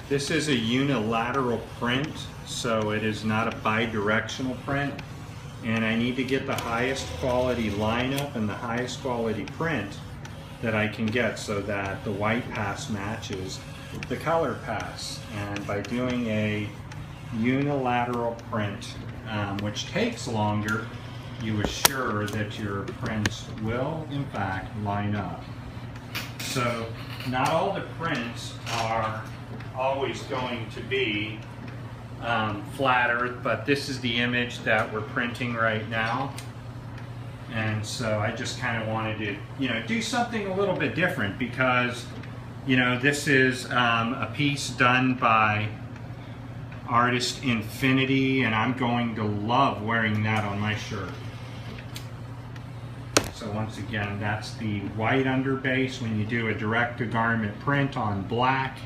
This is a unilateral print, so it is not a bi-directional print. And I need to get the highest quality lineup and the highest quality print that I can get so that the white pass matches the color pass. And by doing a unilateral print, which takes longer, you assure that your prints will in fact line up. So not all the prints are always going to be flat earth, but this is the image that we're printing right now. And so I just kind of wanted to, do something a little bit different because, this is a piece done by Artist Infinity, and I'm going to love wearing that on my shirt. So once again, that's the white underbase. When you do a direct-to-garment print on black,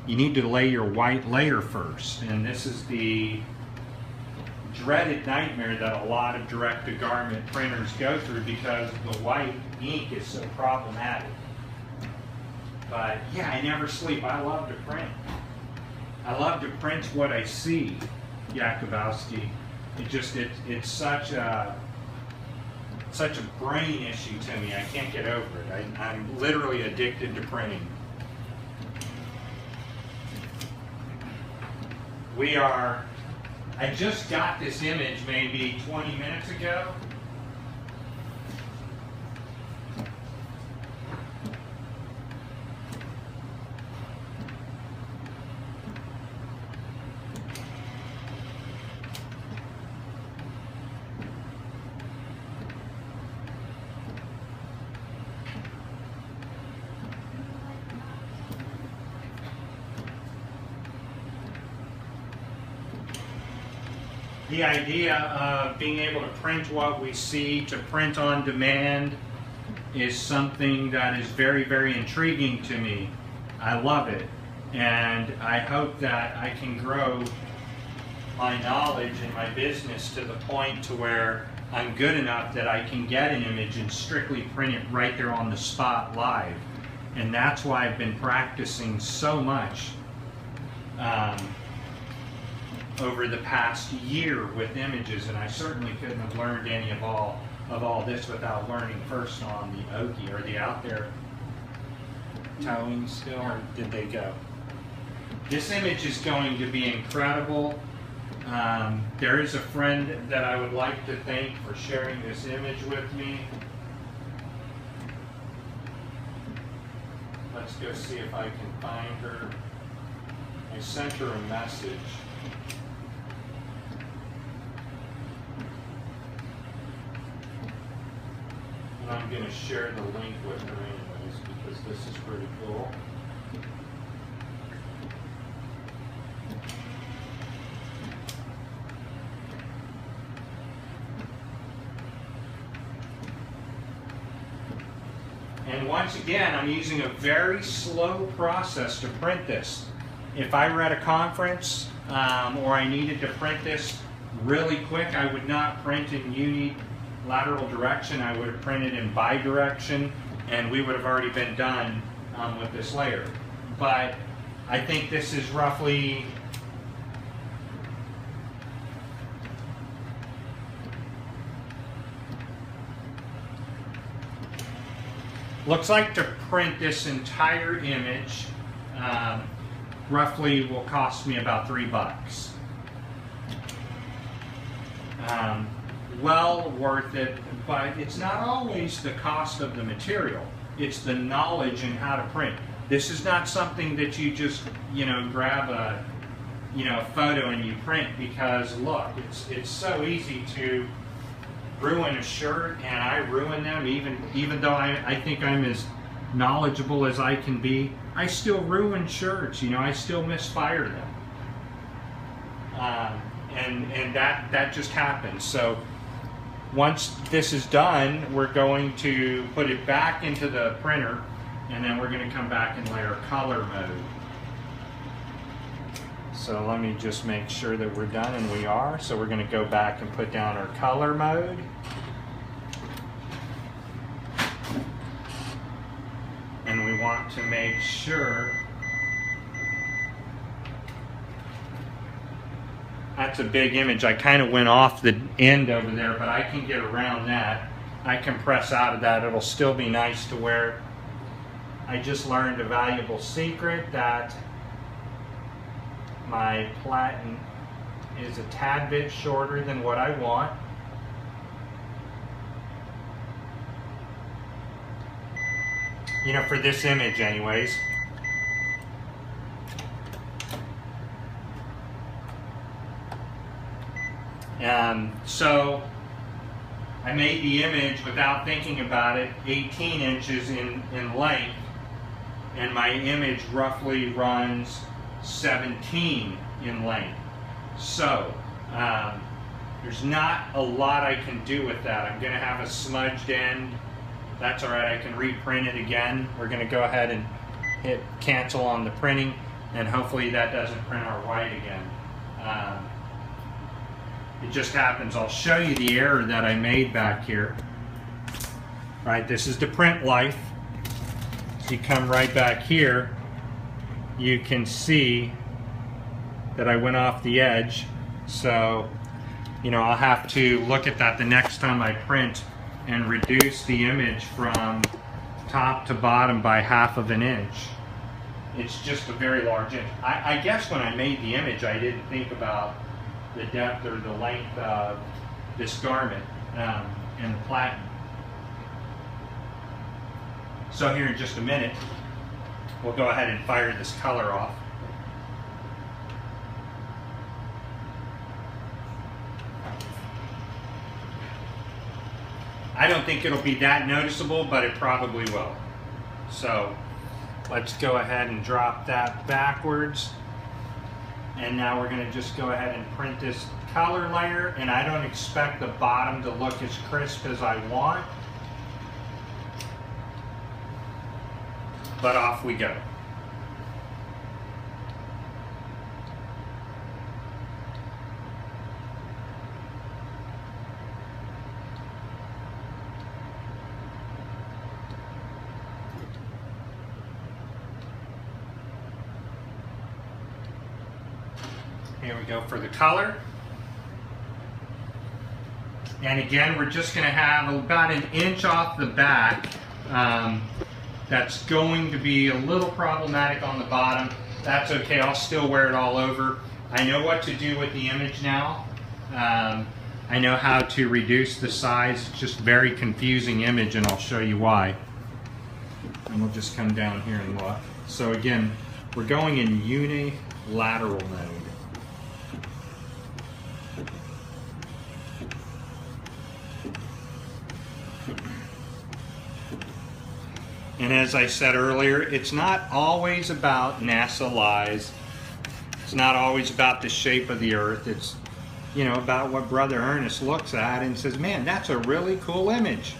you need to lay your white layer first. And this is the dreaded nightmare that a lot of direct-to-garment printers go through because the white ink is so problematic. But yeah, I never sleep. I love to print. I love to print what I see, Yakubowski. It's such a brain issue to me. I can't get over it. I'm literally addicted to printing. I just got this image maybe 20 minutes ago. The idea of being able to print what we see, to print on demand, is something that is very, very intriguing to me. I love it, and I hope that I can grow my knowledge in my business to the point to where I'm good enough that I can get an image and strictly print it right there on the spot live. And that's why I've been practicing so much over the past year with images, and I certainly couldn't have learned any of all this without learning first on the Oki. Are they out there towing still, or did they go? This image is going to be incredible. There is a friend that I would like to thank for sharing this image with me. Let's go see if I can find her. I sent her a message. And I'm going to share the link with her anyways because this is pretty cool. And once again, I'm using a very slow process to print this. If I were at a conference or I needed to print this really quick, I would not print in unilateral direction. I would have printed in bi-direction, and we would have already been done with this layer. But I think this is roughly looks like to print this entire image roughly will cost me about $3. Well worth it, but it's not always the cost of the material. It's the knowledge and how to print. This is not something that you just, grab a, photo and you print, because look, it's so easy to ruin a shirt, and I ruin them even though I think I'm as knowledgeable as I can be. I still ruin shirts, I still misfire them. And that just happens. So once this is done, we're going to put it back into the printer, and then we're going to come back and layer color mode. So let me just make sure that we're done, and we are. So we're going to go back and put down our color mode. And we want to make sure That's a big image. I kind of went off the end over there, but I can get around that. I can press out of that. It'll still be nice to wear. I just learned a valuable secret that my platen is a tad bit shorter than what I want. You know, for this image anyways. So I made the image without thinking about it 18 inches in length, and my image roughly runs 17 in length. So there's not a lot I can do with that. I'm going to have a smudged end. That's all right. I can reprint it again. We're going to go ahead and hit cancel on the printing, and hopefully that doesn't print our white again. It just happens. I'll show you the error that I made back here. Right, this is the print life. So you come right back here, you can see that I went off the edge. So, you know, I'll have to look at that the next time I print and reduce the image from top to bottom by ½ of an inch. It's just a very large inch. I guess when I made the image, I didn't think about the depth or the length of this garment and the platen. So here in just a minute, we'll go ahead and fire this color off. I don't think it'll be that noticeable, but it probably will. So let's go ahead and drop that backwards. And now we're going to just go ahead and print this color layer, and I don't expect the bottom to look as crisp as I want. But off we go. Here we go for the color. And again, we're just going to have about an inch off the back. That's going to be a little problematic on the bottom. That's okay, I'll still wear it all over. I know what to do with the image now. I know how to reduce the size. It's just a very confusing image, and I'll show you why. And we'll just come down here and look. So again, we're going in unilateral mode. And as I said earlier, it's not always about NASA lies. It's not always about the shape of the earth. It's, you know, about what Brother Ernest looks at and says, man, that's a really cool image.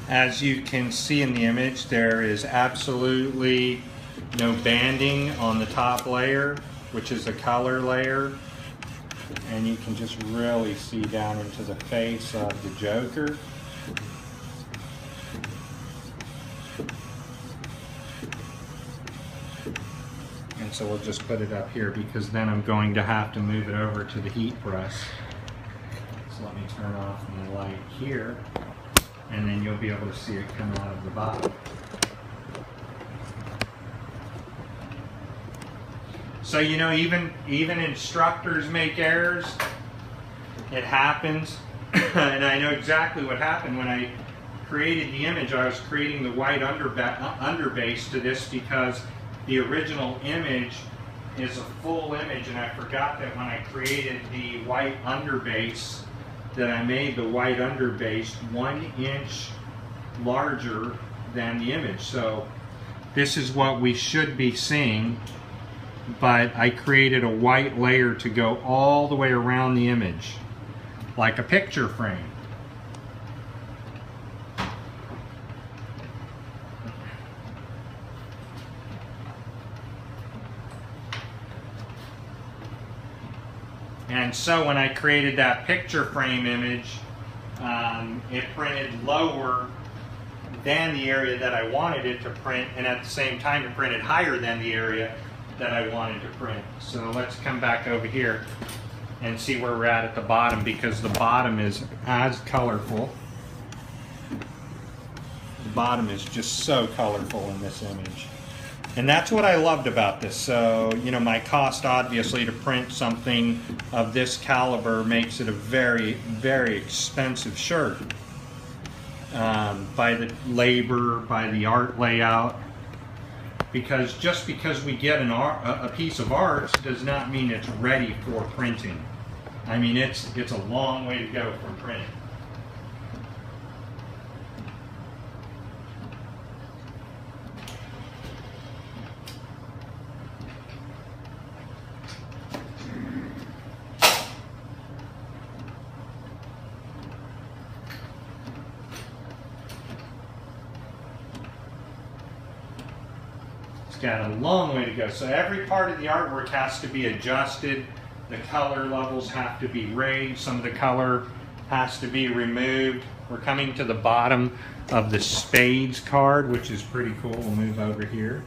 As you can see in the image, there is absolutely no banding on the top layer, which is a color layer. And you can just really see down into the face of the Joker. And so we'll just put it up here, because then I'm going to have to move it over to the heat press. So let me turn off my light here, and then you'll be able to see it come out of the bottom. So, you know, even instructors make errors. It happens. And I know exactly what happened when I created the image. I was creating the white underbase to this because the original image is a full image, and I forgot that when I created the white underbase that I made the white underbase 1 inch larger than the image. So this is what we should be seeing, but I created a white layer to go all the way around the image like a picture frame. And so when I created that picture frame image, it printed lower than the area that I wanted it to print, and at the same time it printed higher than the area that I wanted to print. So let's come back over here and see where we're at the bottom, because the bottom is as colorful. The bottom is just so colorful in this image. And that's what I loved about this. So, you know, my cost obviously to print something of this caliber makes it a very, very expensive shirt. By the labor, by the art layout. Because just because we get a piece of art does not mean it's ready for printing. I mean, it's a long way to go from printing. Got a long way to go. So every part of the artwork has to be adjusted. The color levels have to be raised. Some of the color has to be removed. We're coming to the bottom of the spades card, which is pretty cool. We'll move over here.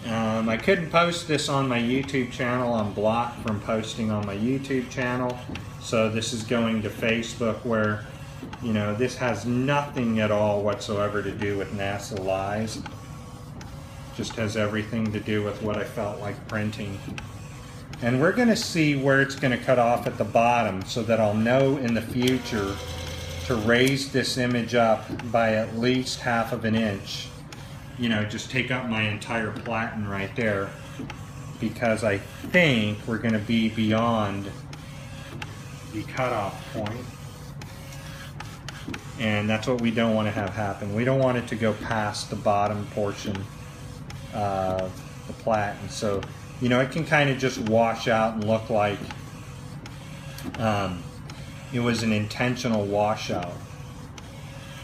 I couldn't post this on my YouTube channel. I'm blocked from posting on my YouTube channel. So this is going to Facebook, where, you know, this has nothing at all whatsoever to do with NASA Lies. Just has everything to do with what I felt like printing. And we're going to see where it's going to cut off at the bottom, so that I'll know in the future to raise this image up by at least 1/2 of an inch. You know, just take up my entire platen right there, because I think we're going to be beyond the cutoff point. And that's what we don't want to have happen. We don't want it to go past the bottom portion of the platen. So, you know, it can kind of just wash out and look like it was an intentional washout.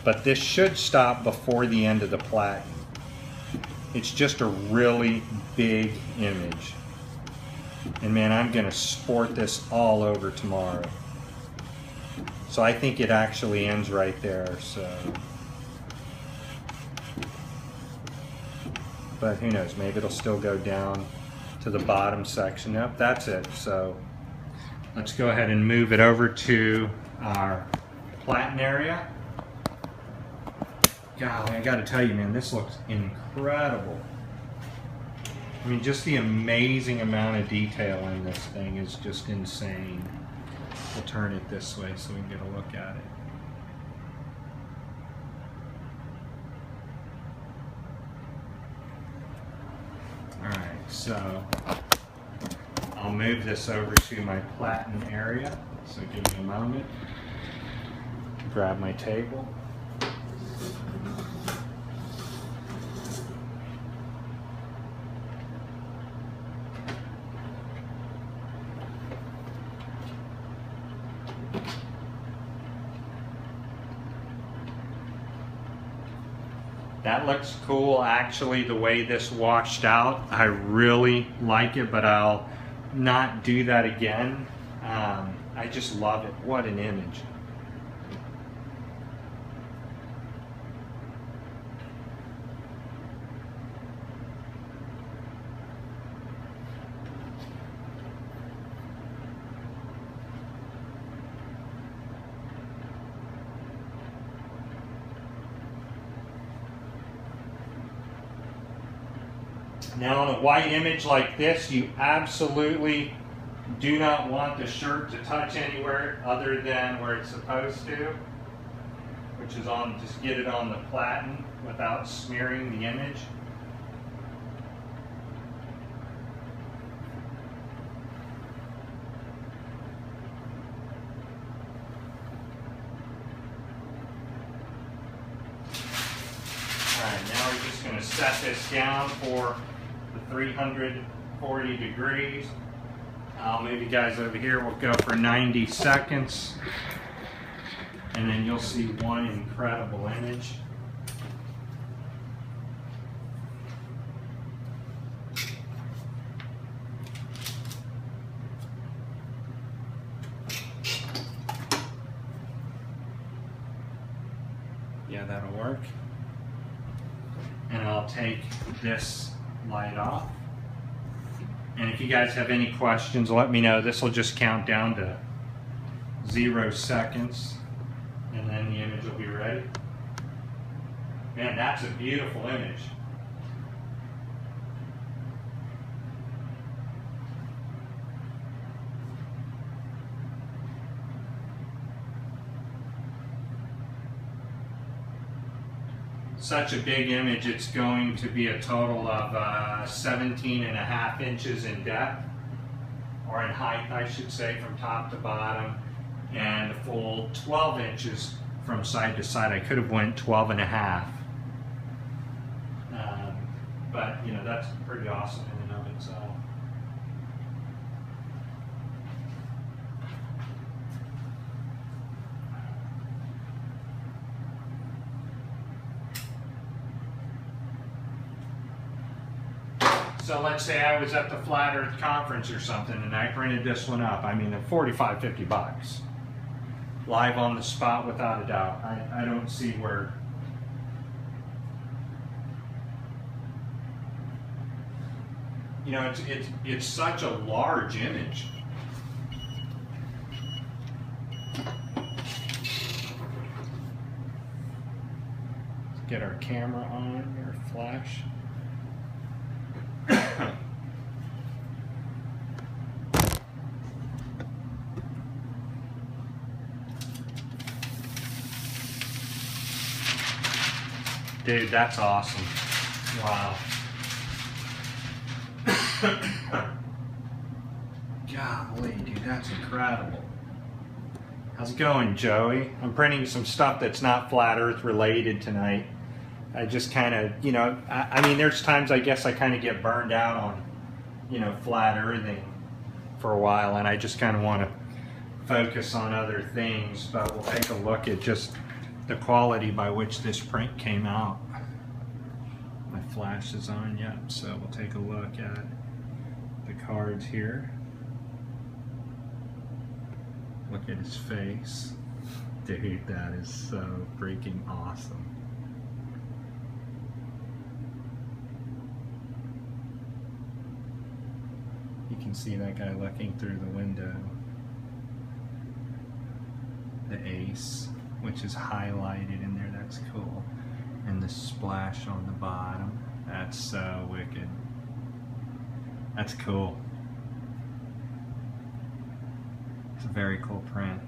But this should stop before the end of the platen. It's just a really big image. And man, I'm going to sport this all over tomorrow. So I think it actually ends right there. So, but who knows, maybe it'll still go down to the bottom section. Nope, that's it. So let's go ahead and move it over to our platen area. Golly, I gotta tell you, man, this looks incredible. I mean, just the amazing amount of detail in this thing is just insane. We'll turn it this way so we can get a look at it. Alright, so I'll move this over to my platen area. So give me a moment. Grab my table. That looks cool, actually, the way this washed out. I really like it, but I'll not do that again. I just love it. What an image. Now on a white image like this, you absolutely do not want the shirt to touch anywhere other than where it's supposed to, which is on, just get it on the platen without smearing the image. Alright, now we're just going to set this down for the 340 degrees. I'll move you guys over here. We'll go for 90 seconds. And then you'll see one incredible image. Yeah, that'll work. And I'll take this light off. And if you guys have any questions, let me know. This will just count down to 0 seconds, and then the image will be ready. Man, that's a beautiful image. Such a big image, it's going to be a total of 17.5 inches in depth, or in height I should say, from top to bottom, and a full 12 inches from side to side. I could have went 12.5, but you know, that's pretty awesome in and of itself. So let's say I was at the Flat Earth Conference or something and I printed this one up. I mean, they're 45, 50 bucks. Live on the spot without a doubt. I don't see where... You know, it's such a large image. Let's get our camera on, our flash. Dude, that's awesome. Wow. Golly, dude, that's incredible. How's it going, Joey? I'm printing some stuff that's not Flat Earth related tonight. I just kind of, you know, I mean, there's times I guess I kind of get burned out on, you know, flat earthing for a while, and I just kind of want to focus on other things, but we'll take a look at just the quality by which this print came out. My flash is on, yep, so we'll take a look at the cards here. Look at his face. Dude, that is so freaking awesome. You can see that guy looking through the window. The ace, which is highlighted in there, that's cool. And the splash on the bottom, that's so wicked. That's cool. It's a very cool print.